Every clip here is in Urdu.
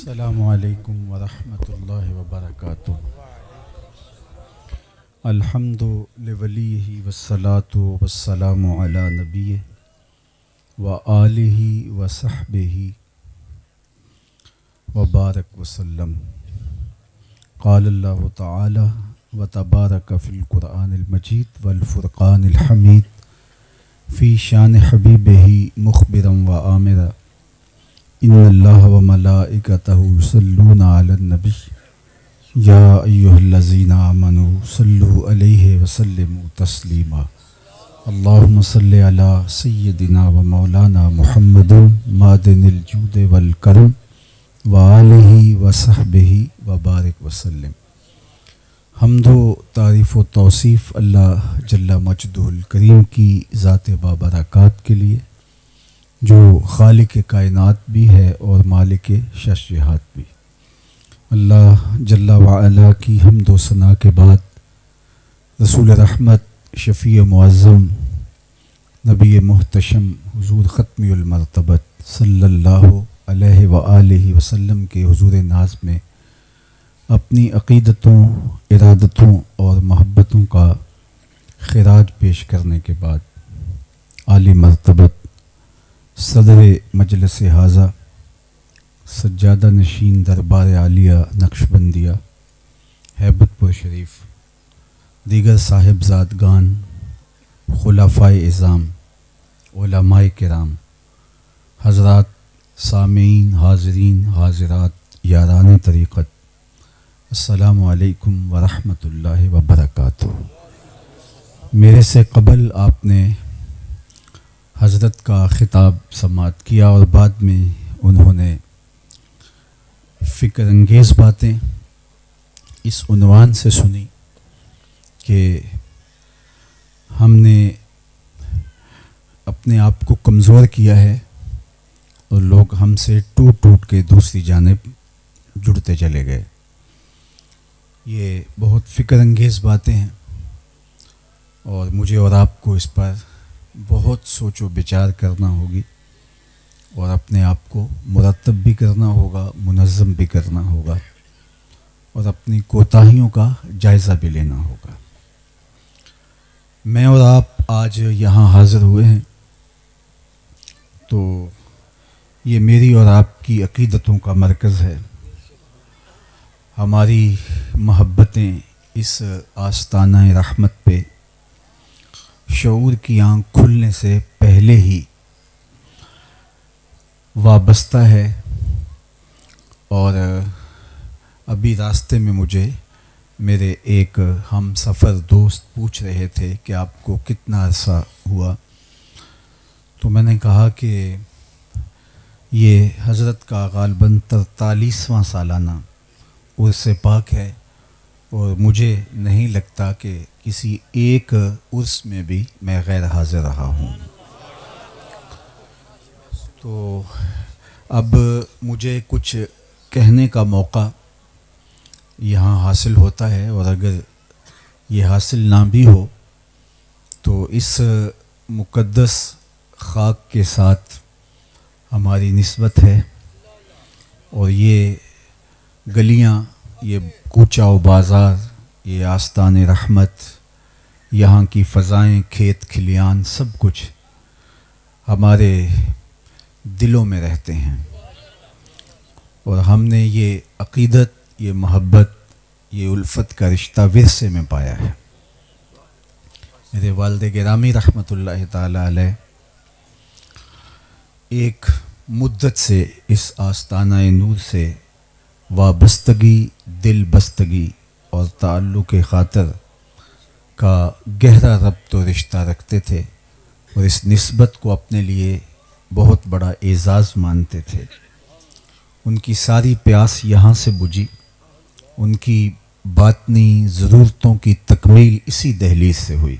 السلام علیکم ورحمۃ اللہ وبرکاتہ۔ الحمد لولیہ والصلاۃ والسلام علی نبیہ وآلہ وصحبہ وبارک وسلم۔ قال اللہ تعالی وتبارک فی القرآن المجید والفرقان الحمید فی شان حبیبہ مخبرا وآمرا ان اللہ وملائکتہ یصلون علی النبی یا ایہا الذین آمنوا صلوا علیہ وسلموا تسلیما۔ اللہم صلی علی سیدنا و مولانا محمد معدن الجود والکرم وآلہ وصحبہ وبارک وسلم۔ حمد و تعریف و توصیف اللہ جل مجدہ الکریم کی ذات بابرکات کے لیے، جو خالق کائنات بھی ہے اور مالک شش جہات بھی۔ اللہ جل وعلا کی حمد و ثنا کے بعد رسول رحمت، شفیع معظم، نبی محتشم حضور ختم المرتبت صلی اللہ علیہ وآلہ وسلم کے حضور ناز میں اپنی عقیدتوں، ارادتوں اور محبتوں کا خراج پیش کرنے کے بعد عالی مرتبت صدر مجلس حاضہ، سجادہ نشین دربار عالیہ نقشبندیہ ہیبت پور شریف، دیگر صاحبزادگان، خلفائے اعظام، علماء کرام، حضرات سامعین، حاضرین، حاضرات، یاران طریقت، السلام علیکم ورحمۃ اللہ وبرکاتہ۔ میرے سے قبل آپ نے حضرت کا خطاب سماعت کیا اور بعد میں انہوں نے فکر انگیز باتیں اس عنوان سے سنی کہ ہم نے اپنے آپ کو کمزور کیا ہے اور لوگ ہم سے ٹوٹ ٹوٹ کے دوسری جانب جڑتے چلے گئے۔ یہ بہت فکر انگیز باتیں ہیں اور مجھے اور آپ کو اس پر بہت سوچ و بچار کرنا ہوگی اور اپنے آپ کو مرتب بھی کرنا ہوگا، منظم بھی کرنا ہوگا اور اپنی کوتاہیوں کا جائزہ بھی لینا ہوگا۔ میں اور آپ آج یہاں حاضر ہوئے ہیں تو یہ میری اور آپ کی عقیدتوں کا مرکز ہے۔ ہماری محبتیں اس آستانہ رحمت پہ شعور کی آنکھ کھلنے سے پہلے ہی وابستہ ہے، اور ابھی راستے میں مجھے میرے ایک ہم سفر دوست پوچھ رہے تھے کہ آپ کو کتنا عرصہ ہوا، تو میں نے کہا کہ یہ حضرت کا غالباً 43واں سالانہ عرس پاک ہے اور مجھے نہیں لگتا کہ کسی ایک عرس میں بھی میں غیر حاضر رہا ہوں۔ تو اب مجھے کچھ کہنے کا موقع یہاں حاصل ہوتا ہے، اور اگر یہ حاصل نہ بھی ہو تو اس مقدس خاک کے ساتھ ہماری نسبت ہے، اور یہ گلیاں، یہ کوچہ و بازار، یہ آستان رحمت، یہاں کی فضائیں، کھیت کھلیان، سب کچھ ہمارے دلوں میں رہتے ہیں، اور ہم نے یہ عقیدت، یہ محبت، یہ الفت کا رشتہ ورثے میں پایا ہے۔ میرے والد گرامی رحمۃ اللہ تعالی علیہ ایک مدت سے اس آستانہ نور سے وابستگی، دل بستگی اور تعلق خاطر کا گہرا ربط و رشتہ رکھتے تھے، اور اس نسبت کو اپنے لیے بہت بڑا اعزاز مانتے تھے۔ ان کی ساری پیاس یہاں سے بجھی، ان کی باطنی ضرورتوں کی تکمیل اسی دہلیز سے ہوئی۔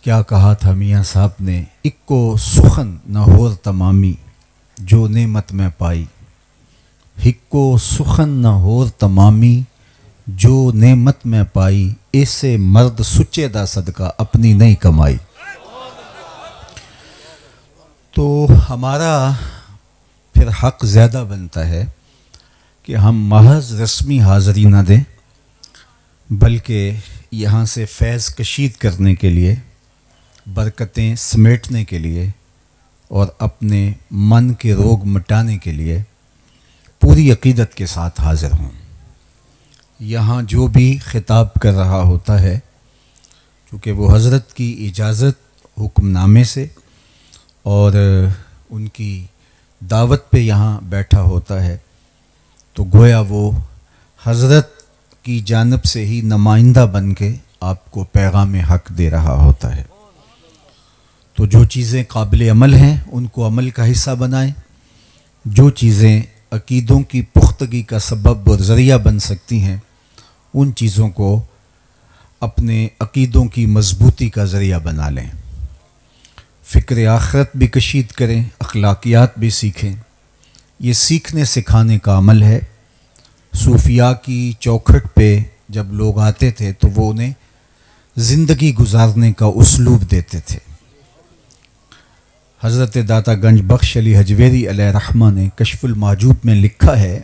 کیا کہا تھا میاں صاحب نے، اکو سخن نہ ہور تمامی جو نعمت میں پائی، ہکو سخن نہ ہور تمامی جو نعمت میں پائی، ایسے مرد سچے دا صدقہ اپنی نہیں کمائی۔ تو ہمارا پھر حق زیادہ بنتا ہے کہ ہم محض رسمی حاضری نہ دیں، بلکہ یہاں سے فیض کشید کرنے کے لیے، برکتیں سمیٹنے کے لیے اور اپنے من کے روگ مٹانے کے لیے پوری عقیدت کے ساتھ حاضر ہوں۔ یہاں جو بھی خطاب کر رہا ہوتا ہے، چونکہ وہ حضرت کی اجازت حکم نامے سے اور ان کی دعوت پہ یہاں بیٹھا ہوتا ہے، تو گویا وہ حضرت کی جانب سے ہی نمائندہ بن کے آپ کو پیغام حق دے رہا ہوتا ہے۔ تو جو چیزیں قابل عمل ہیں ان کو عمل کا حصہ بنائیں، جو چیزیں عقیدوں کی پختگی کا سبب اور ذریعہ بن سکتی ہیں ان چیزوں کو اپنے عقیدوں کی مضبوطی کا ذریعہ بنا لیں۔ فکر آخرت بھی کشید کریں، اخلاقیات بھی سیکھیں۔ یہ سیکھنے سکھانے کا عمل ہے۔ صوفیاء کی چوکھٹ پہ جب لوگ آتے تھے تو وہ انہیں زندگی گزارنے کا اسلوب دیتے تھے۔ حضرت داتا گنج بخش علی حجویری علیہ رحمہ نے کشف المحجوب میں لکھا ہے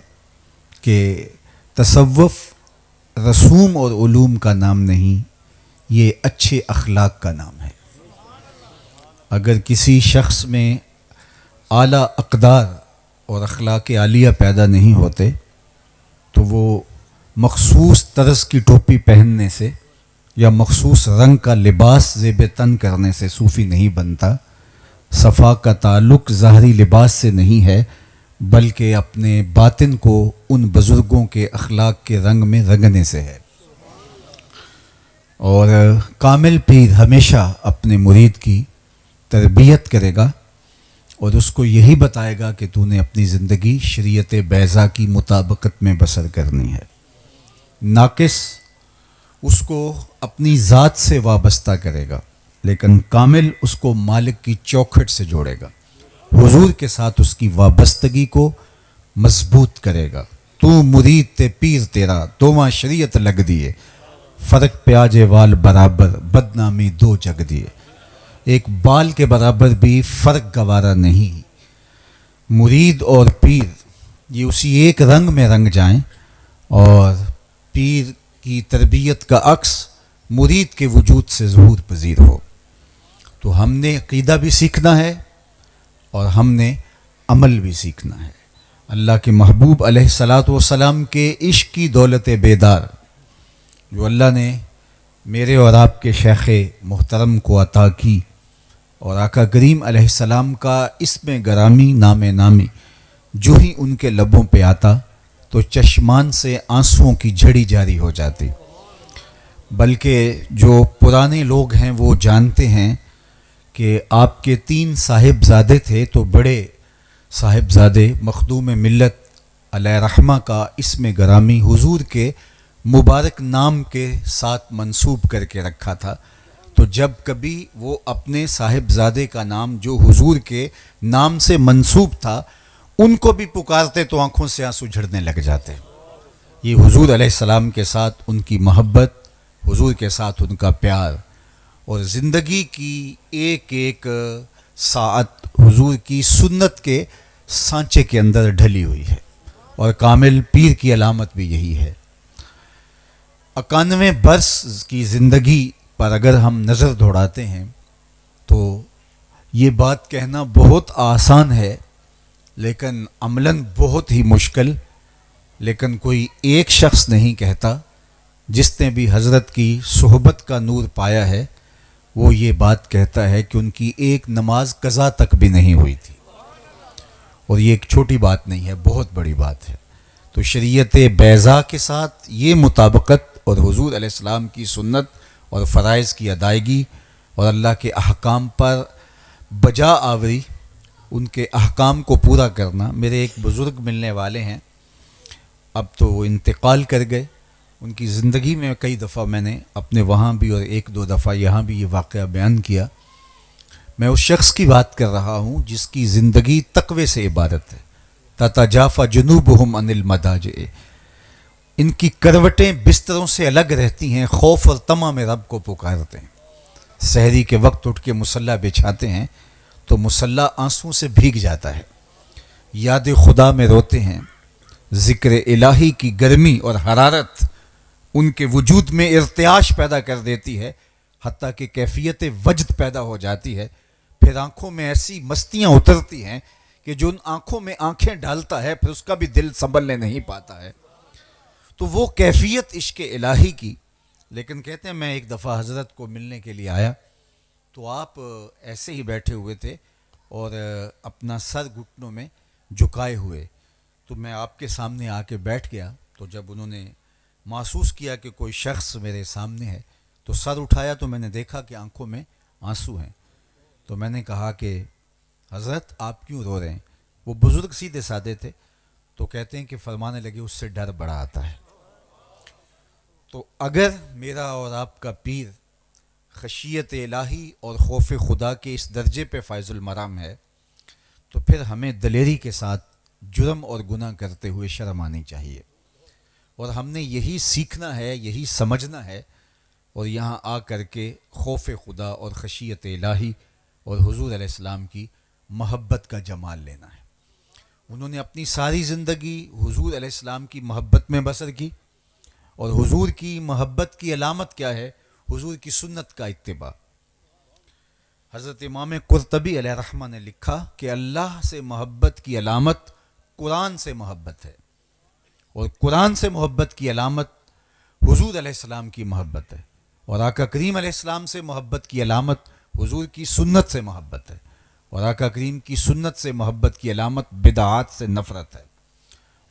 کہ تصوف رسوم اور علوم کا نام نہیں، یہ اچھے اخلاق کا نام ہے۔ اگر کسی شخص میں اعلیٰ اقدار اور اخلاق عالیہ پیدا نہیں ہوتے تو وہ مخصوص طرز کی ٹوپی پہننے سے یا مخصوص رنگ کا لباس زیب تن کرنے سے صوفی نہیں بنتا۔ صفا کا تعلق ظاہری لباس سے نہیں ہے، بلکہ اپنے باطن کو ان بزرگوں کے اخلاق کے رنگ میں رنگنے سے ہے۔ اور کامل پیر ہمیشہ اپنے مرید کی تربیت کرے گا اور اس کو یہی بتائے گا کہ تو نے اپنی زندگی شریعت بیضا کی مطابقت میں بسر کرنی ہے۔ ناقص اس کو اپنی ذات سے وابستہ کرے گا، لیکن کامل اس کو مالک کی چوکھٹ سے جوڑے گا، حضور کے ساتھ اس کی وابستگی کو مضبوط کرے گا۔ تو مرید تے پیر تیرا دوواں شریعت لگ دیے، فرق پیاجے وال برابر بدنامی دو جگ دیے۔ ایک بال کے برابر بھی فرق گوارا نہیں۔ مرید اور پیر یہ اسی ایک رنگ میں رنگ جائیں اور پیر کی تربیت کا عکس مرید کے وجود سے ظہور پذیر ہو۔ تو ہم نے عقیدہ بھی سیکھنا ہے اور ہم نے عمل بھی سیکھنا ہے۔ اللہ کے محبوب علیہ الصلاۃ والسلام کے عشق کی دولت بیدار جو اللہ نے میرے اور آپ کے شیخ محترم کو عطا کی، اور آقا کریم علیہ السلام کا اسم گرامی نام نامی جو ہی ان کے لبوں پہ آتا تو چشمان سے آنسوؤں کی جھڑی جاری ہو جاتی۔ بلکہ جو پرانے لوگ ہیں وہ جانتے ہیں کہ آپ کے 3 صاحبزادے تھے، تو بڑے صاحبزادے مخدوم ملت علیہ رحمہ کا اسم گرامی حضور کے مبارک نام کے ساتھ منسوب کر کے رکھا تھا۔ تو جب کبھی وہ اپنے صاحبزادے کا نام جو حضور کے نام سے منسوب تھا ان کو بھی پکارتے تو آنکھوں سے آنسو جھڑنے لگ جاتے۔ یہ حضور علیہ السلام کے ساتھ ان کی محبت، حضور کے ساتھ ان کا پیار، اور زندگی کی ایک ایک ساعت حضور کی سنت کے سانچے کے اندر ڈھلی ہوئی ہے، اور کامل پیر کی علامت بھی یہی ہے۔ 91 برس کی زندگی پر اگر ہم نظر دوڑاتے ہیں تو یہ بات کہنا بہت آسان ہے لیکن عملاً بہت ہی مشکل۔ لیکن کوئی ایک شخص نہیں کہتا جس نے بھی حضرت کی صحبت کا نور پایا ہے، وہ یہ بات کہتا ہے کہ ان کی ایک نماز قضا تک بھی نہیں ہوئی تھی۔ اور یہ ایک چھوٹی بات نہیں ہے، بہت بڑی بات ہے۔ تو شریعت بیضا کے ساتھ یہ مطابقت اور حضور علیہ السلام کی سنت اور فرائض کی ادائیگی اور اللہ کے احکام پر بجا آوری، ان کے احکام کو پورا کرنا۔ میرے ایک بزرگ ملنے والے ہیں، اب تو وہ انتقال کر گئے۔ ان کی زندگی میں کئی دفعہ میں نے اپنے وہاں بھی اور 1-2 دفعہ یہاں بھی یہ واقعہ بیان کیا۔ میں اس شخص کی بات کر رہا ہوں جس کی زندگی تقوی سے عبارت ہے۔ تتجافی جنوبہم عن المضاجع، ان کی کروٹیں بستروں سے الگ رہتی ہیں، خوف اور طمع میں رب کو پکارتے ہیں۔ سحری کے وقت اٹھ کے مصلی بچھاتے ہیں تو مصلی آنسوں سے بھیگ جاتا ہے۔ یاد خدا میں روتے ہیں، ذکر الہی کی گرمی اور حرارت ان کے وجود میں ارتعاش پیدا کر دیتی ہے، حتیٰ کہ کیفیت وجد پیدا ہو جاتی ہے. پھر آنکھوں میں ایسی مستیاں اترتی ہیں کہ جو ان آنکھوں میں آنکھیں ڈالتا ہے پھر اس کا بھی دل سنبھلنے نہیں پاتا ہے. تو وہ کیفیت عشق الہی کی. لیکن کہتے ہیں میں ایک دفعہ حضرت کو ملنے کے لیے آیا تو آپ ایسے ہی بیٹھے ہوئے تھے اور اپنا سر گھٹنوں میں جھکائے ہوئے. تو میں آپ کے سامنے آ کے بیٹھ گیا. تو جب انہوں نے محسوس کیا کہ کوئی شخص میرے سامنے ہے تو سر اٹھایا تو میں نے دیکھا کہ آنکھوں میں آنسو ہیں. تو میں نے کہا کہ حضرت آپ کیوں رو رہے ہیں؟ وہ بزرگ سیدھے سادے تھے. تو کہتے ہیں کہ فرمانے لگے اس سے ڈر بڑا آتا ہے. تو اگر میرا اور آپ کا پیر خشیت الہی اور خوف خدا کے اس درجے پہ فائز المرام ہے تو پھر ہمیں دلیری کے ساتھ جرم اور گناہ کرتے ہوئے شرم آنی چاہیے. اور ہم نے یہی سیکھنا ہے، یہی سمجھنا ہے اور یہاں آ کر کے خوف خدا اور خشیت الہی اور حضور علیہ السلام کی محبت کا جمال لینا ہے. انہوں نے اپنی ساری زندگی حضور علیہ السلام کی محبت میں بسر کی. اور حضور کی محبت کی علامت کیا ہے؟ حضور کی سنت کا اتباع. حضرت امام قرطبی علیہ رحمہ نے لکھا کہ اللہ سے محبت کی علامت قرآن سے محبت ہے، اور قرآن سے محبت کی علامت حضور علیہ السلام کی محبت ہے، اور آقا کریم علیہ السلام سے محبت کی علامت حضور کی سنت سے محبت ہے، اور آقا کریم کی سنت سے محبت کی علامت بدعات سے نفرت ہے.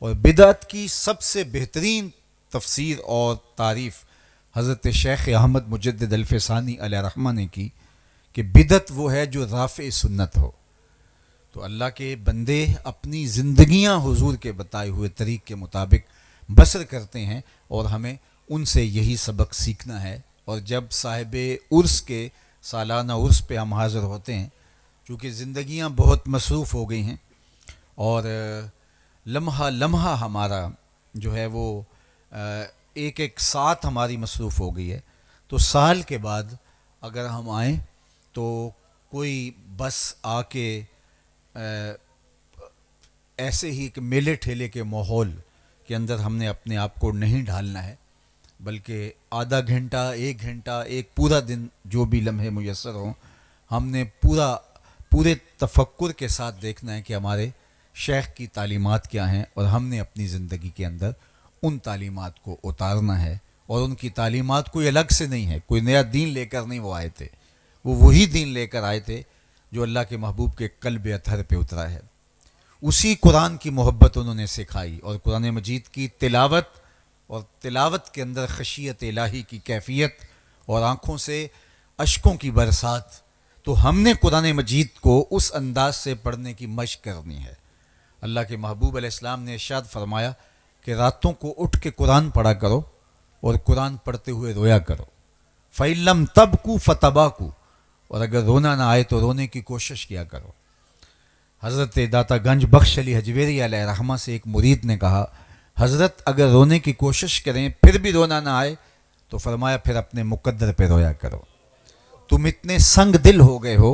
اور بدعت کی سب سے بہترین تفسیر اور تعریف حضرت شیخ احمد مجدد الفسانی علیہ رحمہ نے کی کہ بدعت وہ ہے جو رافع سنت ہو. تو اللہ کے بندے اپنی زندگیاں حضور کے بتائے ہوئے طریق کے مطابق بسر کرتے ہیں اور ہمیں ان سے یہی سبق سیکھنا ہے. اور جب صاحب عرس کے سالانہ عرس پہ ہم حاضر ہوتے ہیں، چونکہ زندگیاں بہت مصروف ہو گئی ہیں اور لمحہ لمحہ ہمارا جو ہے وہ ایک ایک ساتھ ہماری مصروف ہو گئی ہے، تو سال کے بعد اگر ہم آئیں تو کوئی بس آ کے ایسے ہی کہ میلے ٹھیلے کے ماحول کے اندر ہم نے اپنے آپ کو نہیں ڈھالنا ہے، بلکہ آدھا گھنٹہ، ایک گھنٹہ، ایک پورا دن جو بھی لمحے میسر ہوں، ہم نے پورے تفکر کے ساتھ دیکھنا ہے کہ ہمارے شیخ کی تعلیمات کیا ہیں اور ہم نے اپنی زندگی کے اندر ان تعلیمات کو اتارنا ہے. اور ان کی تعلیمات کوئی الگ سے نہیں ہے، کوئی نیا دین لے کر نہیں وہ آئے تھے، وہ وہی دین لے کر آئے تھے جو اللہ کے محبوب کے قلب اطہر پہ اترا ہے. اسی قرآن کی محبت انہوں نے سکھائی اور قرآن مجید کی تلاوت، اور تلاوت کے اندر خشیت الہی کی کیفیت اور آنکھوں سے اشکوں کی برسات. تو ہم نے قرآن مجید کو اس انداز سے پڑھنے کی مشق کرنی ہے. اللہ کے محبوب علیہ السلام نے ارشاد فرمایا کہ راتوں کو اٹھ کے قرآن پڑھا کرو اور قرآن پڑھتے ہوئے رویا کرو. فَإِلَّمْ تَبْكُوا فَتَبَاكُوا، اور اگر رونا نہ آئے تو رونے کی کوشش کیا کرو. حضرت داتا گنج بخش علی حجویری علیہ رحمہ سے ایک مرید نے کہا حضرت اگر رونے کی کوشش کریں پھر بھی رونا نہ آئے تو فرمایا پھر اپنے مقدر پہ رویا کرو. تم اتنے سنگ دل ہو گئے ہو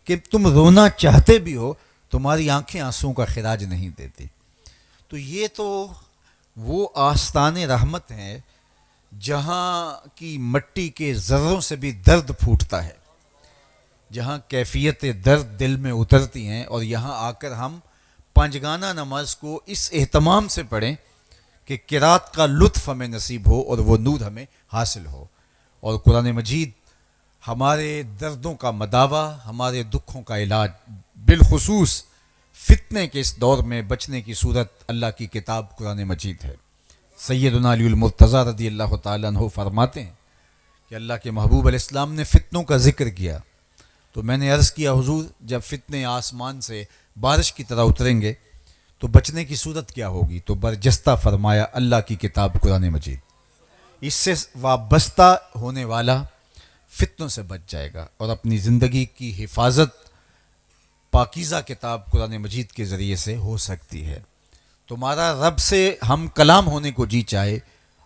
کہ تم رونا چاہتے بھی ہو، تمہاری آنکھیں آنسوں کا خراج نہیں دیتی. تو یہ تو وہ آستان رحمت ہے جہاں کی مٹی کے ذروں سے بھی درد پھوٹتا ہے، جہاں کیفیت درد دل میں اترتی ہیں. اور یہاں آ کر ہم پانچگانہ نماز کو اس اہتمام سے پڑھیں کہ قرات کا لطف ہمیں نصیب ہو اور وہ نور ہمیں حاصل ہو. اور قرآن مجید ہمارے دردوں کا مداوا، ہمارے دکھوں کا علاج، بالخصوص فتنے کے اس دور میں بچنے کی صورت اللہ کی کتاب قرآن مجید ہے. سیدنا علی المرتضیٰ رضی اللہ تعالیٰ عنہ فرماتے ہیں کہ اللہ کے محبوب علیہ السلام نے فتنوں کا ذکر کیا تو میں نے عرض کیا حضور جب فتنے آسمان سے بارش کی طرح اتریں گے تو بچنے کی صورت کیا ہوگی؟ تو برجستہ فرمایا اللہ کی کتاب قرآن مجید. اس سے وابستہ ہونے والا فتنوں سے بچ جائے گا اور اپنی زندگی کی حفاظت پاکیزہ کتاب قرآن مجید کے ذریعے سے ہو سکتی ہے. تمہارا رب سے ہم کلام ہونے کو جی چاہے،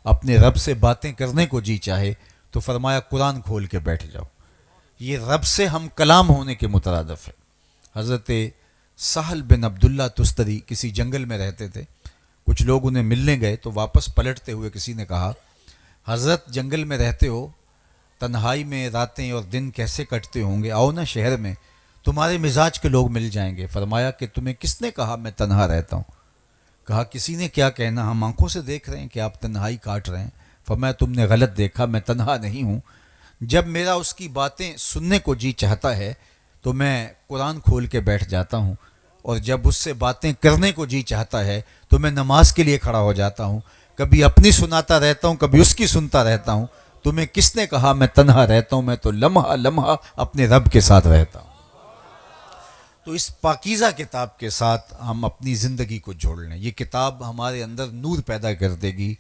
اپنے رب سے باتیں کرنے کو جی چاہے تو فرمایا قرآن کھول کے بیٹھ جاؤ. یہ رب سے ہم کلام ہونے کے مترادف ہے. حضرت سہل بن عبداللہ تستری کسی جنگل میں رہتے تھے. کچھ لوگ انہیں ملنے گئے تو واپس پلٹتے ہوئے کسی نے کہا حضرت جنگل میں رہتے ہو, تنہائی میں راتیں اور دن کیسے کٹتے ہوں گے, آؤ نا شہر میں, تمہارے مزاج کے لوگ مل جائیں گے. فرمایا کہ تمہیں کس نے کہا میں تنہا رہتا ہوں؟ کہا کسی نے کیا کہنا, ہم آنکھوں سے دیکھ رہے ہیں کہ آپ تنہائی کاٹ رہے ہیں. فرمایا تم نے غلط دیکھا, میں تنہا نہیں ہوں. جب میرا اس کی باتیں سننے کو جی چاہتا ہے تو میں قرآن کھول کے بیٹھ جاتا ہوں, اور جب اس سے باتیں کرنے کو جی چاہتا ہے تو میں نماز کے لیے کھڑا ہو جاتا ہوں. کبھی اپنی سناتا رہتا ہوں, کبھی اس کی سنتا رہتا ہوں. تمہیں کس نے کہا میں تنہا رہتا ہوں؟ میں تو لمحہ لمحہ اپنے رب کے ساتھ رہتا ہوں. تو اس پاکیزہ کتاب کے ساتھ ہم اپنی زندگی کو جوڑ لیں. یہ کتاب ہمارے اندر نور پیدا کر دے گی,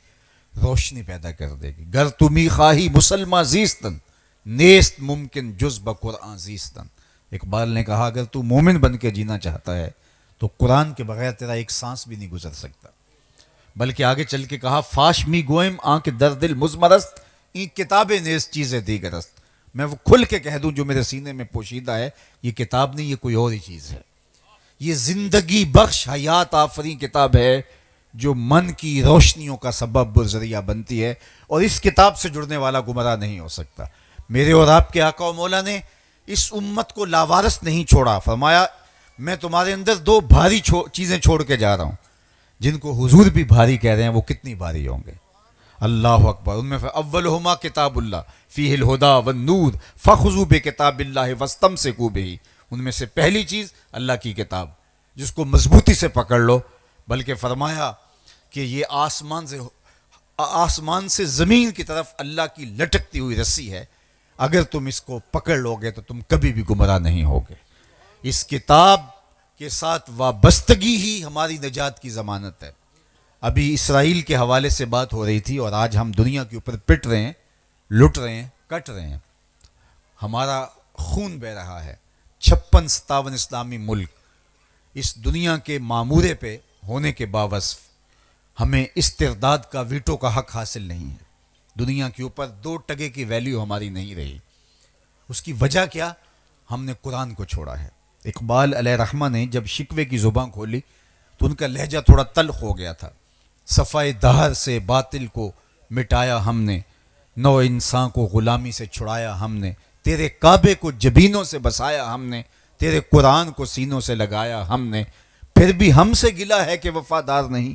روشنی پیدا کر دے گی. گر تمی خواہی مسلمہ زیستن, نیست ممکن جز بقرآن زیستن. اقبال نے کہا اگر تو مومن بن کے جینا چاہتا ہے تو قرآن کے بغیر تیرا ایک سانس بھی نہیں گزر سکتا. بلکہ آگے چل کے کہا فاش می گوئم آنکھ در دل مزمرست, این کتابیں نیز چیزیں دیگرست. میں وہ کھل کے کہہ دوں جو میرے سینے میں پوشیدہ ہے, یہ کتاب نہیں, یہ کوئی اور ہی چیز ہے. یہ زندگی بخش حیات آفریں کتاب ہے جو من کی روشنیوں کا سبب و ذریعہ بنتی ہے, اور اس کتاب سے جڑنے والا گمراہ نہیں ہو سکتا. میرے اور آپ کے آقا و مولا نے اس امت کو لاوارث نہیں چھوڑا. فرمایا میں تمہارے اندر دو بھاری چیزیں چھوڑ کے جا رہا ہوں, جن کو حضور بھی بھاری کہہ رہے ہیں, وہ کتنی بھاری ہوں گے. اللہ اکبر. ان میں اولہما کتاب اللہ فیہ الہدی والنور فخذوا بکتاب اللہ واستمسکوا بہ. ان میں سے پہلی چیز اللہ کی کتاب, جس کو مضبوطی سے پکڑ لو. بلکہ فرمایا کہ یہ آسمان سے زمین کی طرف اللہ کی لٹکتی ہوئی رسی ہے, اگر تم اس کو پکڑ لو گے تو تم کبھی بھی گمراہ نہیں ہوگے. اس کتاب کے ساتھ وابستگی ہی ہماری نجات کی ضمانت ہے. ابھی اسرائیل کے حوالے سے بات ہو رہی تھی, اور آج ہم دنیا کے اوپر پٹ رہے ہیں, لٹ رہے ہیں, کٹ رہے ہیں, ہمارا خون بہہ رہا ہے. 56-57 اسلامی ملک اس دنیا کے معمورے پہ ہونے کے باوصف ہمیں استرداد کا ویٹو کا حق حاصل نہیں ہے. دنیا کے اوپر 2 ٹکے کی ویلیو ہماری نہیں رہی. اس کی وجہ کیا؟ ہم نے قرآن کو چھوڑا ہے. اقبال علیہ رحمہ نے جب شکوے کی زبان کھولی تو ان کا لہجہ تھوڑا تلخ ہو گیا تھا. صفائے دہر سے باطل کو مٹایا ہم نے, نو انسان کو غلامی سے چھڑایا ہم نے, تیرے کعبے کو جبینوں سے بسایا ہم نے, تیرے قرآن کو سینوں سے لگایا ہم نے, پھر بھی ہم سے گلا ہے کہ وفادار نہیں.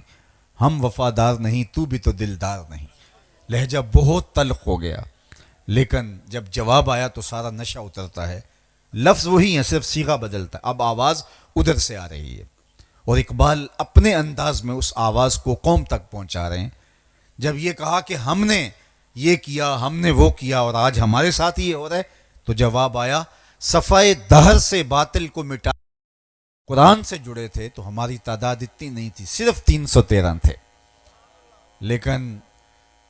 ہم وفادار نہیں, تو بھی تو دلدار نہیں. لہجہ بہت تلخ ہو گیا, لیکن جب جواب آیا تو سارا نشہ اترتا ہے. لفظ وہی ہیں, صرف صیغہ بدلتا ہے. اب آواز ادھر سے آ رہی ہے, اور اقبال اپنے انداز میں اس آواز کو قوم تک پہنچا رہے ہیں. جب یہ کہا کہ ہم نے یہ کیا, ہم نے وہ کیا, اور آج ہمارے ساتھ یہ ہو رہا ہے, تو جواب آیا صفائے دہر سے باطل کو مٹا. قرآن سے جڑے تھے تو ہماری تعداد اتنی نہیں تھی, صرف 313 تھے. لیکن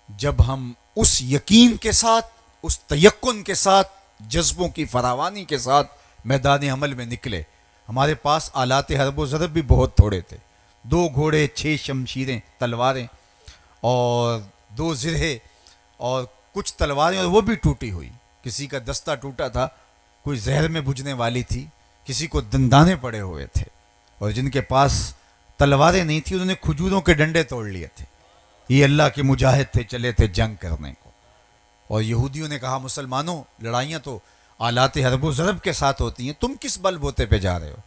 جب ہم اس یقین کے ساتھ, اس تیقن کے ساتھ, جذبوں کی فراوانی کے ساتھ میدان عمل میں نکلے, ہمارے پاس آلات حرب و ضرب بھی بہت تھوڑے تھے. 2 گھوڑے, 6 شمشیریں, تلواریں, اور 2 زرہے, اور کچھ تلواریں, اور وہ بھی ٹوٹی ہوئی. کسی کا دستہ ٹوٹا تھا, کوئی زہر میں بجھنے والی تھی, کسی کو دندانے پڑے ہوئے تھے, اور جن کے پاس تلواریں نہیں تھی انہوں نے کھجوروں کے ڈنڈے توڑ لیے تھے. یہ اللہ کے مجاہد تھے, چلے تھے جنگ کرنے کو. اور یہودیوں نے کہا مسلمانوں لڑائیاں تو آلات حرب و ضرب کے ساتھ ہوتی ہیں, تم کس بل بوتے پہ جا رہے ہو؟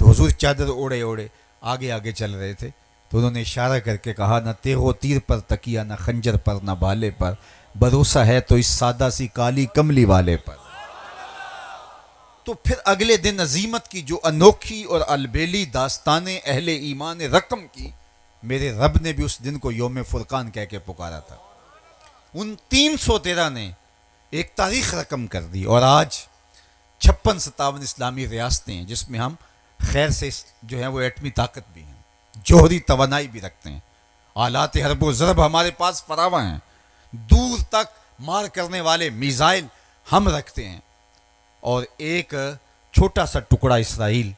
تو حضور چادر اوڑے اوڑے آگے آگے چل رہے تھے. تو انہوں نے اشارہ کر کے کہا نہ تیغ و تیر پر تکیہ, نہ خنجر پر, نہ بھالے پر, بھروسہ ہے تو اس سادہ سی کالی کملی والے پر. تو پھر اگلے دن عظیمت کی جو انوکھی اور البیلی داستانیں اہل ایمان رقم کی, میرے رب نے بھی اس دن کو یوم فرقان کہہ کے پکارا تھا. ان 313 نے ایک تاریخ رقم کر دی, اور آج 56-57 اسلامی ریاستیں ہیں جس میں ہم خیر سے جو ہیں وہ ایٹمی طاقت بھی ہیں, جوہری توانائی بھی رکھتے ہیں, آلات حرب و ضرب ہمارے پاس فراواں ہیں, دور تک مار کرنے والے میزائل ہم رکھتے ہیں. اور ایک چھوٹا سا ٹکڑا اسرائیل,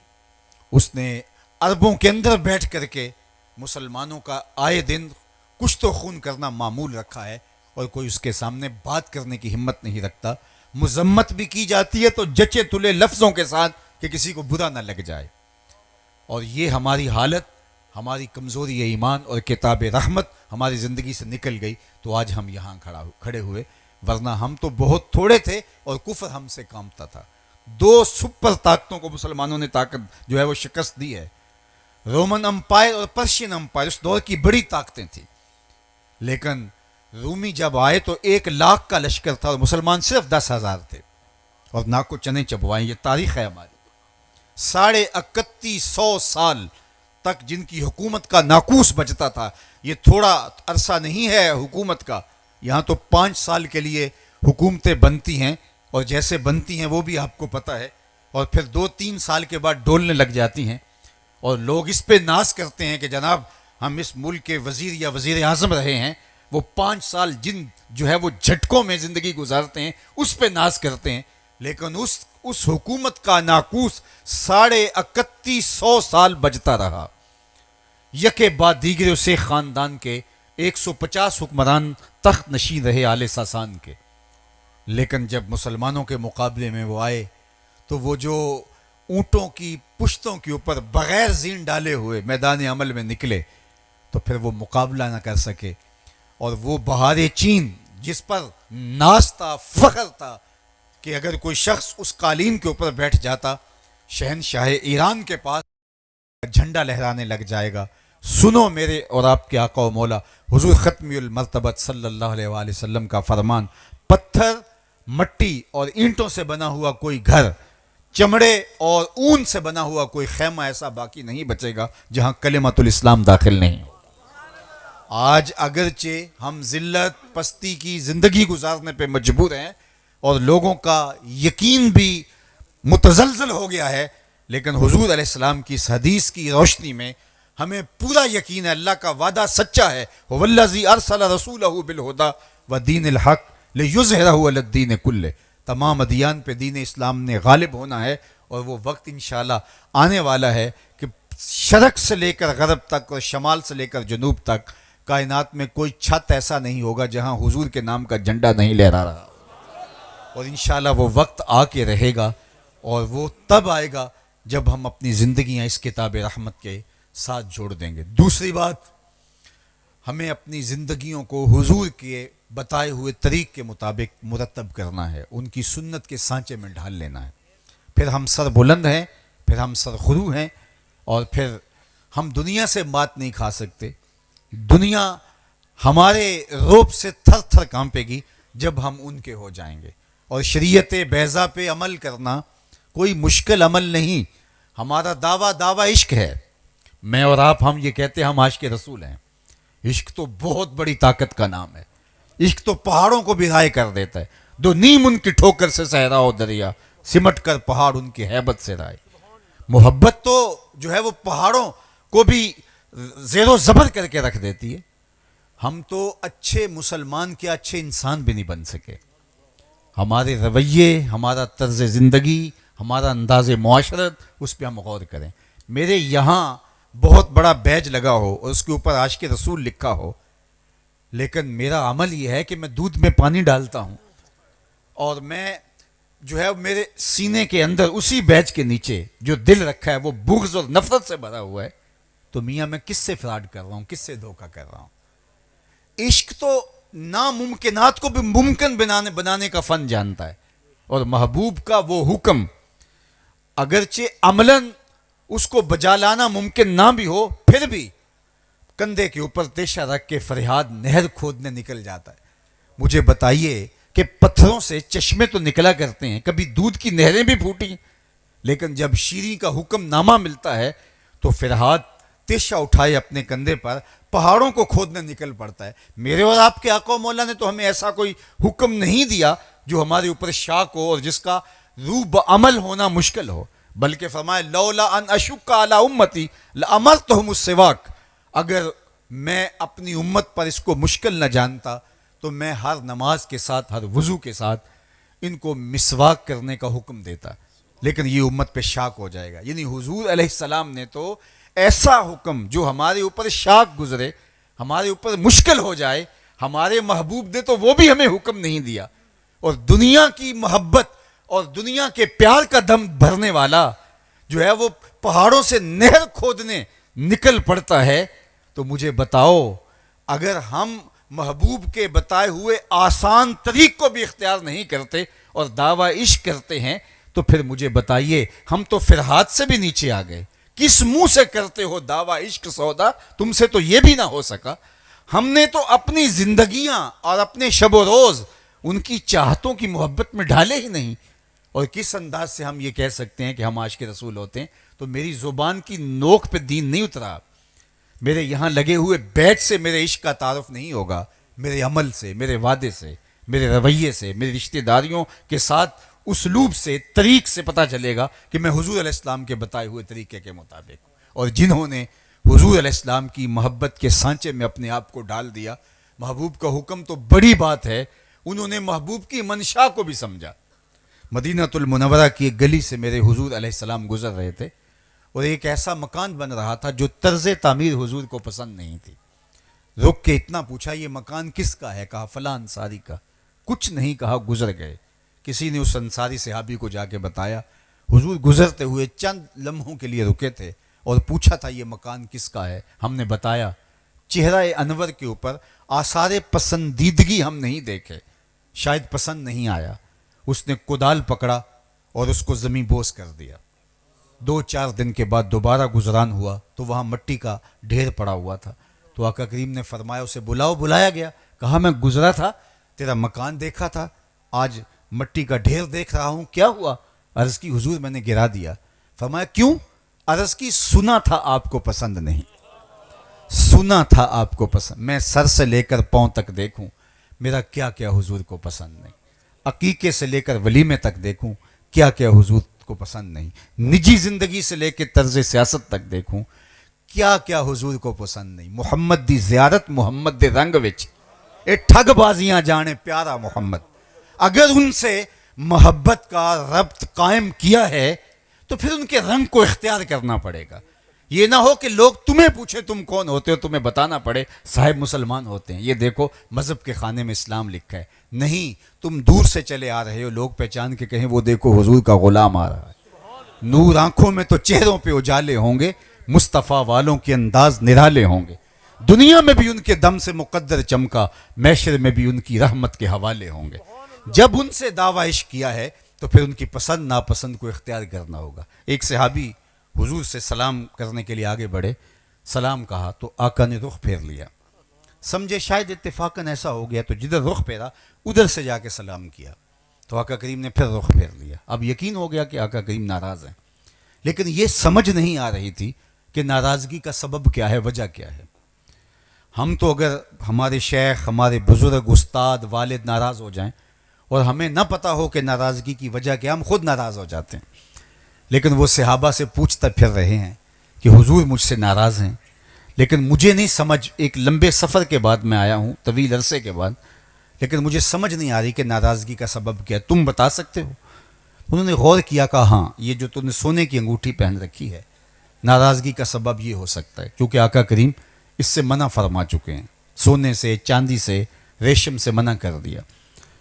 اس نے عربوں کے اندر بیٹھ کر کے مسلمانوں کا آئے دن کچھ تو خون کرنا معمول رکھا ہے, اور کوئی اس کے سامنے بات کرنے کی ہمت نہیں رکھتا. مذمت بھی کی جاتی ہے تو جچے تلے لفظوں کے ساتھ کہ کسی کو برا نہ لگ جائے. اور یہ ہماری حالت، ہماری کمزوری ایمان اور کتاب رحمت ہماری زندگی سے نکل گئی تو آج ہم یہاں کھڑے ہوئے، ورنہ ہم تو بہت تھوڑے تھے اور کفر ہم سے کامتا تھا۔ دو سپر طاقتوں کو مسلمانوں نے طاقت جو ہے وہ شکست دی ہے، رومن امپائر اور پرشین امپائر، اس دور کی بڑی طاقتیں تھیں، لیکن رومی جب آئے تو 1,00,000 کا لشکر تھا اور مسلمان صرف 10,000 تھے، اور ناک کو چنے چبوائیں، یہ تاریخ ہے ہماری۔ 31,500 سال تک جن کی حکومت کا ناقوس بجتا تھا، یہ تھوڑا عرصہ نہیں ہے حکومت کا، یہاں تو 5 سال کے لیے حکومتیں بنتی ہیں، اور جیسے بنتی ہیں وہ بھی آپ کو پتہ ہے، اور پھر 2-3 سال کے بعد ڈولنے لگ جاتی ہیں، اور لوگ اس پہ ناز کرتے ہیں کہ جناب ہم اس ملک کے وزیر یا وزیر اعظم رہے ہیں، وہ 5 سال جن جو ہے وہ جھٹکوں میں زندگی گزارتے ہیں اس پہ ناز کرتے ہیں، لیکن اس حکومت کا ناقوس 31,500 سال بجتا رہا، یکے بعد دیگر اسے خاندان کے 150 حکمران تخت نشین رہے آل ساسان کے، لیکن جب مسلمانوں کے مقابلے میں وہ آئے تو وہ جو اونٹوں کی پشتوں کے اوپر بغیر زین ڈالے ہوئے میدان عمل میں نکلے تو پھر وہ مقابلہ نہ کر سکے، اور وہ بہار چین جس پر ناز تھا، فخر تھا کہ اگر کوئی شخص اس قالین کے اوپر بیٹھ جاتا شہنشاہ ایران کے پاس جھنڈا لہرانے لگ جائے گا۔ سنو میرے اور آپ کے آقا و مولا حضور ختمی المرتبت صلی اللہ علیہ وآلہ وسلم کا فرمان، پتھر، مٹی اور اینٹوں سے بنا ہوا کوئی گھر، چمڑے اور اون سے بنا ہوا کوئی خیمہ ایسا باقی نہیں بچے گا جہاں کلمۃ الاسلام داخل نہیں ہو۔ آج اگرچہ ہم ذلت پستی کی زندگی گزارنے پہ مجبور ہیں اور لوگوں کا یقین بھی متزلزل ہو گیا ہے، لیکن حضور علیہ السلام کی اس حدیث کی روشنی میں ہمیں پورا یقین ہے، اللہ کا وعدہ سچا ہے، هو الذی ارسل رسولہ بالہدی ودین الحق لیظہرہ علی الدین کلہ، تمام ادیان پہ دین اسلام نے غالب ہونا ہے، اور وہ وقت انشاءاللہ آنے والا ہے کہ شرق سے لے کر غرب تک اور شمال سے لے کر جنوب تک کائنات میں کوئی چھت ایسا نہیں ہوگا جہاں حضور کے نام کا جھنڈا نہیں لہرا رہا، اور انشاءاللہ وہ وقت آ کے رہے گا، اور وہ تب آئے گا جب ہم اپنی زندگیاں اس کتاب رحمت کے ساتھ جوڑ دیں گے۔ دوسری بات، ہمیں اپنی زندگیوں کو حضور کے بتائے ہوئے طریق کے مطابق مرتب کرنا ہے، ان کی سنت کے سانچے میں ڈھال لینا ہے، پھر ہم سر بلند ہیں، پھر ہم سر خرو ہیں، اور پھر ہم دنیا سے مات نہیں کھا سکتے۔ دنیا ہمارے روب سے تھر تھر کانپے گی جب ہم ان کے ہو جائیں گے، اور شریعت بیضا پہ عمل کرنا کوئی مشکل عمل نہیں۔ ہمارا دعویٰ عشق ہے، میں اور آپ ہم یہ کہتے ہیں ہم عاشق رسول ہیں۔ عشق تو بہت بڑی طاقت کا نام ہے، عشق تو پہاڑوں کو بھی رائے کر دیتا ہے، دو نیم ان کی ٹھوکر سے صحرا و دریا، سمٹ کر پہاڑ ان کی ہیبت سے رائے۔ محبت تو جو ہے وہ پہاڑوں کو بھی زیر و زبر کر کے رکھ دیتی ہے۔ ہم تو اچھے مسلمان کے اچھے انسان بھی نہیں بن سکے، ہمارے رویے، ہمارا طرز زندگی، ہمارا انداز معاشرت، اس پہ ہم غور کریں۔ میرے یہاں بہت بڑا بیج لگا ہو اور اس کے اوپر عاشق رسول لکھا ہو، لیکن میرا عمل یہ ہے کہ میں دودھ میں پانی ڈالتا ہوں، اور میں جو ہے میرے سینے کے اندر اسی بیج کے نیچے جو دل رکھا ہے وہ بغض اور نفرت سے بھرا ہوا ہے، تو میاں میں کس سے فراڈ کر رہا ہوں، کس سے دھوکہ کر رہا ہوں؟ عشق تو ناممکنات کو بھی ممکن بنانے کا فن جانتا ہے، اور محبوب کا وہ حکم اگرچہ عملاً اس کو بجا لانا ممکن نہ بھی ہو، پھر بھی کندھے کے اوپر تیشہ رکھ کے فریاد نہر کھودنے نکل جاتا ہے۔ مجھے بتائیے کہ پتھروں سے چشمے تو نکلا کرتے ہیں، کبھی دودھ کی نہریں بھی پھوٹی، لیکن جب شیریں کا حکم نامہ ملتا ہے تو فریاد تیشہ اٹھائے اپنے کندھے پر پہاڑوں کو کھودنے نکل پڑتا ہے۔ میرے اور آپ کے آقا و مولا نے تو ہمیں ایسا کوئی حکم نہیں دیا جو ہمارے اوپر شاق ہو اور جس کا روح بعمل ہونا مشکل ہو، بلکہ فرمائے لولا ان اشق علی امتی لامرتہم السواک، اگر میں اپنی امت پر اس کو مشکل نہ جانتا تو میں ہر نماز کے ساتھ، ہر وضو کے ساتھ ان کو مسواک کرنے کا حکم دیتا، لیکن یہ امت پہ شاق ہو جائے گا۔ یعنی حضور علیہ السلام نے تو ایسا حکم جو ہمارے اوپر شاق گزرے، ہمارے اوپر مشکل ہو جائے، ہمارے محبوب نے تو وہ بھی ہمیں حکم نہیں دیا۔ اور دنیا کی محبت اور دنیا کے پیار کا دم بھرنے والا جو ہے وہ پہاڑوں سے نہر کھودنے نکل پڑتا ہے، تو مجھے بتاؤ اگر ہم محبوب کے بتائے ہوئے آسان طریق کو بھی اختیار نہیں کرتے اور دعوی عشق کرتے ہیں، تو پھر مجھے بتائیے ہم تو فرحات سے بھی نیچے آ گئے. کس منہ سے کرتے ہو دعوی عشق سودا؟ تم سے تو یہ بھی نہ ہو سکا. ہم نے تو اپنی زندگیاں اور اپنے شب و روز ان کی چاہتوں کی محبت میں ڈالے ہی نہیں. اور کس انداز سے ہم یہ کہہ سکتے ہیں کہ ہم عاشق رسول ہوتے ہیں؟ تو میری زبان کی نوک پہ دین نہیں اترا، میرے یہاں لگے ہوئے بیٹ سے میرے عشق کا تعارف نہیں ہوگا، میرے عمل سے، میرے وعدے سے، میرے رویے سے، میری رشتہ داریوں کے ساتھ اسلوب سے، طریق سے پتہ چلے گا کہ میں حضور علیہ السلام کے بتائے ہوئے طریقے کے مطابق. اور جنہوں نے حضور علیہ السلام کی محبت کے سانچے میں اپنے آپ کو ڈال دیا، محبوب کا حکم تو بڑی بات ہے، انہوں نے محبوب کی منشا کو بھی سمجھا. مدینہ المنورہ کی ایک گلی سے میرے حضور علیہ السلام گزر رہے تھے اور ایک ایسا مکان بن رہا تھا جو طرز تعمیر حضور کو پسند نہیں تھی. رک کے اتنا پوچھا یہ مکان کس کا ہے؟ کہا فلاں انصاری کا. کچھ نہیں کہا، گزر گئے. کسی نے اس انصاری صحابی کو جا کے بتایا. حضور گزرتے ہوئے چند لمحوں کے لیے رکے تھے اور پوچھا تھا یہ مکان کس کا ہے. ہم نے بتایا. چہرہ انور کے اوپر آثار پسندیدگی ہم نہیں دیکھے، شاید پسند نہیں آیا. اس نے کدال پکڑا اور اس کو زمین بوس کر دیا. 2-4 دن کے بعد دوبارہ گزران ہوا تو وہاں مٹی کا ڈھیر پڑا ہوا تھا. تو آقا کریم نے فرمایا اسے بلاؤ. بلایا گیا. کہا میں گزرا تھا، تیرا مکان دیکھا تھا، آج مٹی کا ڈھیر دیکھ رہا ہوں، کیا ہوا؟ عرض کی حضور میں نے گرا دیا. فرمایا کیوں؟ عرض کی سنا تھا آپ کو پسند نہیں، سنا تھا آپ کو پسند. میں سر سے لے کر پاؤں تک دیکھوں میرا کیا کیا حضور کو پسند نہیں. عقیقے سے لے کر ولیمے تک دیکھوں کیا کیا حضور کو پسند نہیں. نجی زندگی سے لے کے طرز سیاست تک دیکھوں کیا کیا حضور کو پسند نہیں. محمد دی زیارت محمد دے رنگ وچ اے ٹھگ بازیاں جانے پیارا محمد. اگر ان سے محبت کا ربط قائم کیا ہے تو پھر ان کے رنگ کو اختیار کرنا پڑے گا. یہ نہ ہو کہ لوگ تمہیں پوچھیں تم کون ہوتے ہو، تمہیں بتانا پڑے صاحب مسلمان ہوتے ہیں، یہ دیکھو مذہب کے خانے میں اسلام لکھا ہے. نہیں، تم دور سے چلے آ رہے ہو، لوگ پہچان کے کہیں وہ دیکھو حضور کا غلام آ رہا ہے. نور آنکھوں میں تو چہروں پہ اجالے ہوں گے، مصطفیٰ والوں کے انداز نرالے ہوں گے. دنیا میں بھی ان کے دم سے مقدر چمکا، محشر میں بھی ان کی رحمت کے حوالے ہوں گے. جب ان سے دعوی عشق کیا ہے تو پھر ان کی پسند ناپسند کو اختیار کرنا ہوگا. ایک صحابی حضور سے سلام کرنے کے لیے آگے بڑھے، سلام کہا تو آقا نے رخ پھیر لیا. سمجھے شاید اتفاقاً ایسا ہو گیا تو جدھر رخ پھیرا ادھر سے جا کے سلام کیا. تو آقا کریم نے پھر رخ پھیر لیا. اب یقین ہو گیا کہ آقا کریم ناراض ہیں، لیکن یہ سمجھ نہیں آ رہی تھی کہ ناراضگی کا سبب کیا ہے، وجہ کیا ہے. ہم تو اگر ہمارے شیخ، ہمارے بزرگ، استاد، والد ناراض ہو جائیں اور ہمیں نہ پتا ہو کہ ناراضگی کی وجہ کیا، ہم خود ناراض ہو جاتے ہیں. لیکن وہ صحابہ سے پوچھتا پھر رہے ہیں کہ حضور مجھ سے ناراض ہیں، لیکن مجھے نہیں سمجھ. ایک لمبے سفر کے بعد میں آیا ہوں، طویل عرصے کے بعد، لیکن مجھے سمجھ نہیں آ رہی کہ ناراضگی کا سبب کیا ہے، تم بتا سکتے ہو؟ انہوں نے غور کیا، کہا ہاں یہ جو تم نے سونے کی انگوٹھی پہن رکھی ہے، ناراضگی کا سبب یہ ہو سکتا ہے کیونکہ آقا کریم اس سے منع فرما چکے ہیں. سونے سے، چاندی سے، ریشم سے منع کر دیا.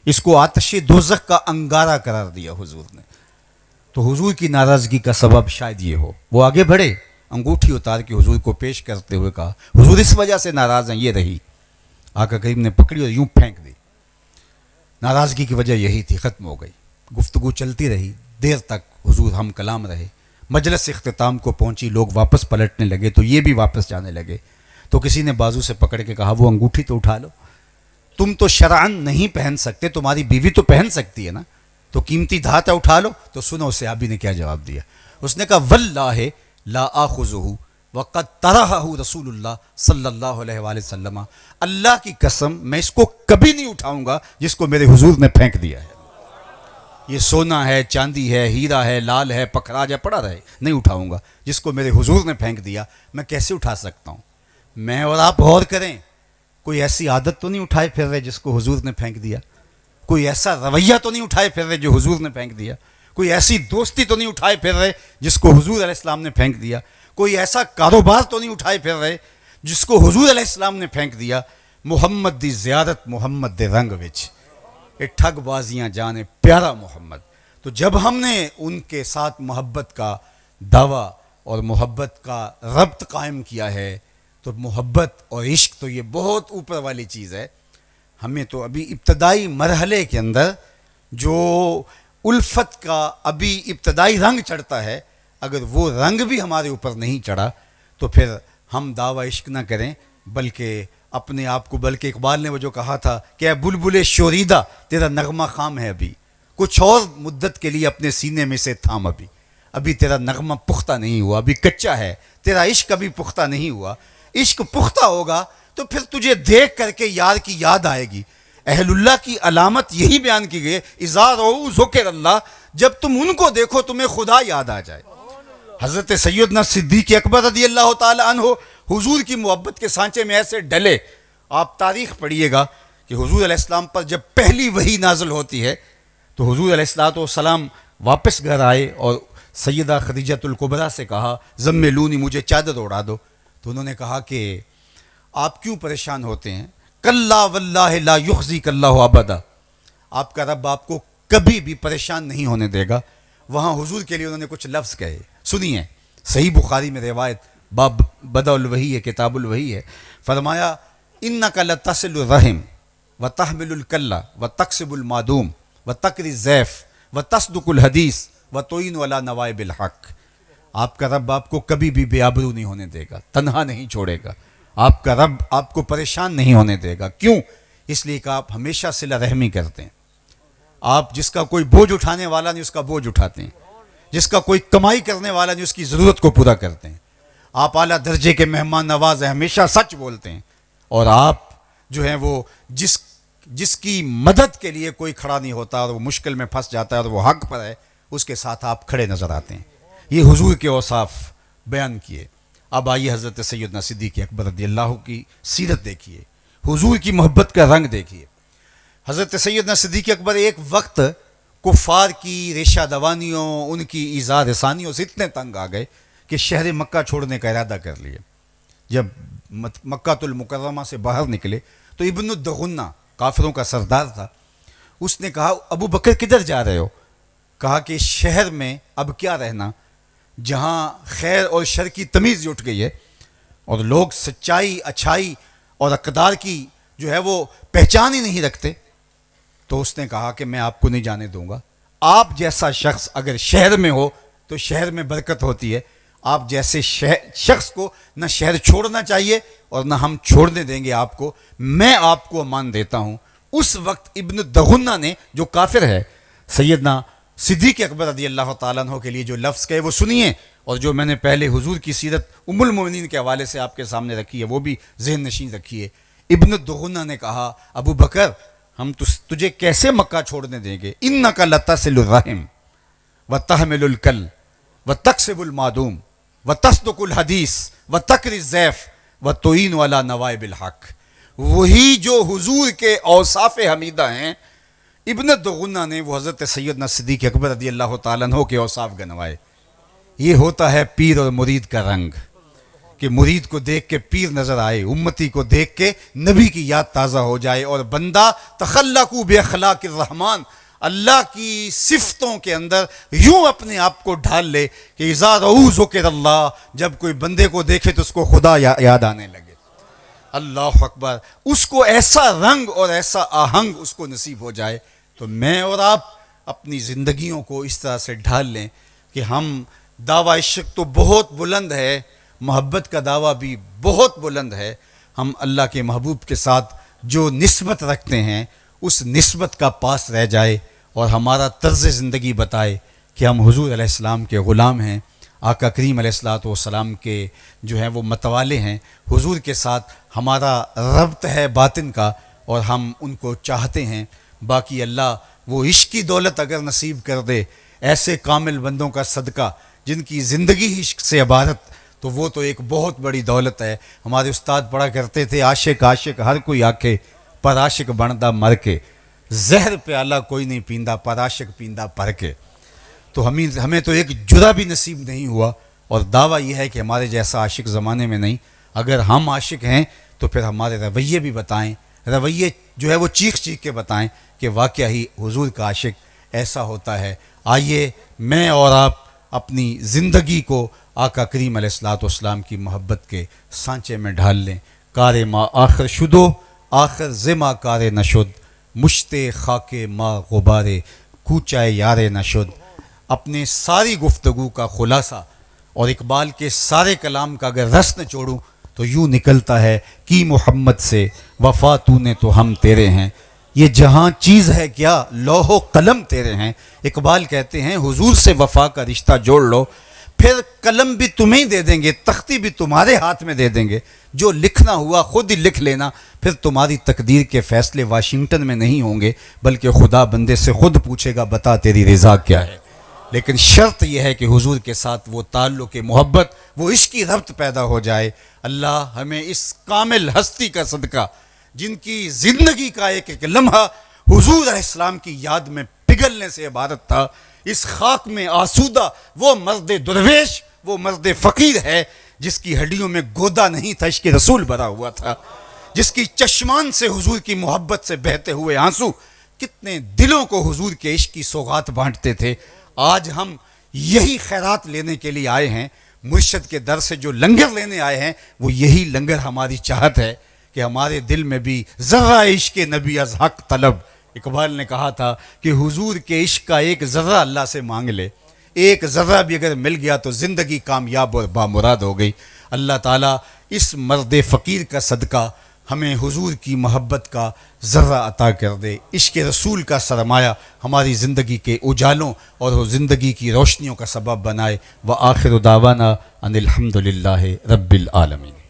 اس کو آتش دوزخ کا انگارہ قرار دیا حضور نے. تو حضور کی ناراضگی کا سبب شاید یہ ہو. وہ آگے بڑھے، انگوٹھی اتار کے حضور کو پیش کرتے ہوئے کہا حضور اس وجہ سے ناراض ہیں، یہ رہی. آقا کریم نے پکڑی اور یوں پھینک دی. ناراضگی کی وجہ یہی تھی، ختم ہو گئی. گفتگو چلتی رہی دیر تک، حضور ہم کلام رہے. مجلس اختتام کو پہنچی، لوگ واپس پلٹنے لگے تو یہ بھی واپس جانے لگے. تو کسی نے بازو سے پکڑ کے کہا وہ انگوٹھی تو اٹھا لو، تم تو شرعن نہیں پہن سکتے، تمہاری بیوی تو پہن سکتی ہے نا، تو قیمتی دھاتا اٹھا لو. تو سنو صحابی نے کیا جواب دیا. اس نے کہا واللہ لا آخذہ وقد طرحہ رسول اللہ صلی اللہ علیہ وآلہ وسلم، اللہ کی قسم میں اس کو کبھی نہیں اٹھاؤں گا جس کو میرے حضور نے پھینک دیا ہے. یہ سونا ہے، چاندی ہے، ہیرا ہے، لال ہے، پکھراج ہے، پڑا رہے، نہیں اٹھاؤں گا. جس کو میرے حضور نے پھینک دیا میں کیسے اٹھا سکتا ہوں؟ میں اور آپ غور کریں، کوئی ایسی عادت تو نہیں اٹھائے پھر رہے جس کو حضور نے پھینک دیا؟ کوئی ایسا رویہ تو نہیں اٹھائے پھر رہے جو حضور نے پھینک دیا؟ کوئی ایسی دوستی تو نہیں اٹھائے پھر رہے جس کو حضور علیہ السلام نے پھینک دیا؟ کوئی ایسا کاروبار تو نہیں اٹھائے پھر رہے جس کو حضور علیہ السلام نے پھینک دیا؟ محمد دی زیارت محمد دے رنگ وچ اے ٹھگ بازیاں جانے پیارا محمد. تو جب ہم نے ان کے ساتھ محبت کا دعویٰ اور محبت کا ربط قائم کیا ہے، تو محبت اور عشق تو یہ بہت اوپر والی چیز ہے. ہمیں تو ابھی ابتدائی مرحلے کے اندر جو الفت کا ابھی ابتدائی رنگ چڑھتا ہے، اگر وہ رنگ بھی ہمارے اوپر نہیں چڑھا تو پھر ہم دعویٰ عشق نہ کریں، بلکہ اپنے آپ کو، بلکہ اقبال نے وہ جو کہا تھا کہ اے بلبل شوریدہ تیرا نغمہ خام ہے، ابھی کچھ اور مدت کے لیے اپنے سینے میں سے تھام، ابھی تیرا نغمہ پختہ نہیں ہوا، ابھی کچا ہے، تیرا عشق ابھی پختہ نہیں ہوا. عشق پختہ ہوگا تو پھر تجھے دیکھ کر کے یار کی یاد آئے گی. اہل اللہ کی علامت یہی بیان کی گئی، اذا رؤوا ذکر اللہ، جب تم ان کو دیکھو تمہیں خدا یاد آ جائے. حضرت سیدنا صدیق اکبر رضی اللہ تعالی عنہ حضور کی محبت کے سانچے میں ایسے ڈلے. آپ تاریخ پڑھیے گا کہ حضور علیہ السلام پر جب پہلی وحی نازل ہوتی ہے تو حضور علیہ السلام واپس گھر آئے اور سیدہ خدیجۃ الکبریٰ سے کہا زملونی، مجھے چادر اڑا دو. تو انہوں نے کہا کہ آپ کیوں پریشان ہوتے ہیں؟ کلا واللہ لا یخزیک اللہ ابدا، آپ کا رب آپ کو کبھی بھی پریشان نہیں ہونے دے گا. وہاں حضور کے لیے انہوں نے کچھ لفظ کہے، سنیے. صحیح بخاری میں روایت، باب بدء الوحی ہے، کتاب الوحی ہے. فرمایا انک لتصل الرحم وتحمل الکلہ وتکسب المعدوم وتقری الضیف وتصدق الحدیث وتعین علی نوائب الحق. آپ کا رب آپ کو کبھی بھی بے آبرو نہیں ہونے دے گا، تنہا نہیں چھوڑے گا. آپ کا رب آپ کو پریشان نہیں ہونے دے گا. کیوں؟ اس لیے کہ آپ ہمیشہ صلہ رحمی کرتے ہیں. آپ جس کا کوئی بوجھ اٹھانے والا نہیں اس کا بوجھ اٹھاتے ہیں، جس کا کوئی کمائی کرنے والا نہیں اس کی ضرورت کو پورا کرتے ہیں. آپ اعلیٰ درجے کے مہمان نواز ہیں، ہمیشہ سچ بولتے ہیں. اور آپ جو ہیں وہ جس کی مدد کے لیے کوئی کھڑا نہیں ہوتا اور وہ مشکل میں پھنس جاتا ہے اور وہ حق پر ہے، اس کے ساتھ آپ کھڑے نظر آتے ہیں. یہ حضور کے اوصاف بیان کیے. اب آئیے حضرت سیدنا صدیق اکبر رضی اللہ کی سیرت دیکھیے، حضور کی محبت کا رنگ دیکھیے. حضرت سیدنا صدیق اکبر ایک وقت کفار کی ریشہ دوانیوں، ان کی ایذا رسانیوں سے اتنے تنگ آ گئے کہ شہر مکہ چھوڑنے کا ارادہ کر لیے. جب مکہ المکرمہ سے باہر نکلے تو ابن الدغنہ کافروں کا سردار تھا، اس نے کہا ابو بکر کدھر جا رہے ہو؟ کہا کہ شہر میں اب کیا رہنا جہاں خیر اور شر کی تمیز اٹھ گئی ہے اور لوگ سچائی، اچھائی اور اقدار کی جو ہے وہ پہچان ہی نہیں رکھتے. تو اس نے کہا کہ میں آپ کو نہیں جانے دوں گا. آپ جیسا شخص اگر شہر میں ہو تو شہر میں برکت ہوتی ہے. آپ جیسے شخص کو نہ شہر چھوڑنا چاہیے اور نہ ہم چھوڑنے دیں گے آپ کو. میں آپ کو امان دیتا ہوں. اس وقت ابن الدغنہ نے جو کافر ہے سیدنا صدیق اکبر رضی اللہ تعالیٰ عنہ کے لیے جو لفظ کہے وہ سنیے، اور جو میں نے پہلے حضور کی سیرت ام المؤمنین کے حوالے سے آپ کے سامنے رکھی ہے وہ بھی ذہن نشین رکھیے. ابن الدغنہ نے کہا ابو بکر ہم تجھے کیسے مکہ چھوڑنے دیں گے؟ انک لتصل الرحم وتحمل الکل وتکسب المعدوم وتصدق الحدیث وتقری الضیف وتعین علی نوائب الحق. وہی جو حضور کے اوصاف حمیدہ ہیں، ابن الدغنہ نے وہ حضرت سیدنا صدیق اکبر رضی اللہ تعالیٰ عنہ کے اوصاف گنوائے. یہ ہوتا ہے پیر اور مرید کا رنگ، کہ مرید کو دیکھ کے پیر نظر آئے، امتی کو دیکھ کے نبی کی یاد تازہ ہو جائے، اور بندہ تخلقوا باخلاق الرحمن، اللہ کی صفتوں کے اندر یوں اپنے آپ کو ڈھال لے کہ اذا رؤوا ذکر اللہ، جب کوئی بندے کو دیکھے تو اس کو خدا یاد آنے لگے. اللہ اکبر. اس کو ایسا رنگ اور ایسا آہنگ اس کو نصیب ہو جائے. تو میں اور آپ اپنی زندگیوں کو اس طرح سے ڈھال لیں کہ ہم دعویٰ عشق تو بہت بلند ہے، محبت کا دعویٰ بھی بہت بلند ہے. ہم اللہ کے محبوب کے ساتھ جو نسبت رکھتے ہیں اس نسبت کا پاس رہ جائے اور ہمارا طرز زندگی بتائے کہ ہم حضور علیہ السلام کے غلام ہیں، آقا کریم علیہ الصلوۃ والسلام کے جو ہیں وہ متوالے ہیں. حضور کے ساتھ ہمارا ربط ہے باطن کا اور ہم ان کو چاہتے ہیں. باقی اللہ وہ عشق کی دولت اگر نصیب کر دے، ایسے کامل بندوں کا صدقہ جن کی زندگی ہی عشق سے عبارت، تو وہ تو ایک بہت بڑی دولت ہے. ہمارے استاد پڑھا کرتے تھے عاشق عاشق ہر کوئی آکھے، پر عاشق بندا مر کے، زہر پیالہ کوئی نہیں پیندا پر عاشق پیندا پر کے. تو ہمیں تو ایک جرعہ بھی نصیب نہیں ہوا، اور دعویٰ یہ ہے کہ ہمارے جیسا عاشق زمانے میں نہیں. اگر ہم عاشق ہیں تو پھر ہمارے رویے بھی بتائیں، رویے جو ہے وہ چیخ چیخ کے بتائیں کہ واقعہ ہی حضور کا عاشق ایسا ہوتا ہے. آئیے میں اور آپ اپنی زندگی کو آقا کریم علیہ السلام کی محبت کے سانچے میں ڈھال لیں۔ کار ما آخر شدو آخر زما کار نشد، مشت خاک ما غبار کوچائے یار نشد۔ اپنے ساری گفتگو کا خلاصہ اور اقبال کے سارے کلام کا اگر رس نچوڑوں تو یوں نکلتا ہے کہ محمد سے وفا تو نے تو ہم تیرے ہیں، یہ جہاں چیز ہے کیا لوح و قلم تیرے ہیں۔ اقبال کہتے ہیں حضور سے وفا کا رشتہ جوڑ لو، پھر قلم بھی تمہیں دے دیں گے، تختی بھی تمہارے ہاتھ میں دے دیں گے، جو لکھنا ہوا خود ہی لکھ لینا، پھر تمہاری تقدیر کے فیصلے واشنگٹن میں نہیں ہوں گے بلکہ خدا بندے سے خود پوچھے گا بتا تیری رضا کیا ہے۔ لیکن شرط یہ ہے کہ حضور کے ساتھ وہ تعلق محبت، وہ عشقی ربط پیدا ہو جائے۔ اللہ ہمیں اس کامل ہستی کا صدقہ، جن کی زندگی کا ایک ایک لمحہ حضور علیہ السلام کی یاد میں پگھلنے سے عبارت تھا، اس خاک میں آسودہ وہ مرد درویش، وہ مرد فقیر ہے جس کی ہڈیوں میں گودا نہیں تھا، عشق رسول بھرا ہوا تھا، جس کی چشمان سے حضور کی محبت سے بہتے ہوئے آنسو کتنے دلوں کو حضور کے عشق کی سوغات بانٹتے تھے۔ آج ہم یہی خیرات لینے کے لیے آئے ہیں، مرشد کے در سے جو لنگر لینے آئے ہیں، وہ یہی لنگر ہماری چاہت ہے کہ ہمارے دل میں بھی ذرہ عشق نبی از حق طلب۔ اقبال نے کہا تھا کہ حضور کے عشق کا ایک ذرہ اللہ سے مانگ لے، ایک ذرہ بھی اگر مل گیا تو زندگی کامیاب اور بامراد ہو گئی۔ اللہ تعالیٰ اس مرد فقیر کا صدقہ ہمیں حضور کی محبت کا ذرہ عطا کر دے، عشق رسول کا سرمایہ ہماری زندگی کے اجالوں اور زندگی کی روشنیوں کا سبب بنائے۔ وآخر دعوانا ان الحمد للہ رب العالمین۔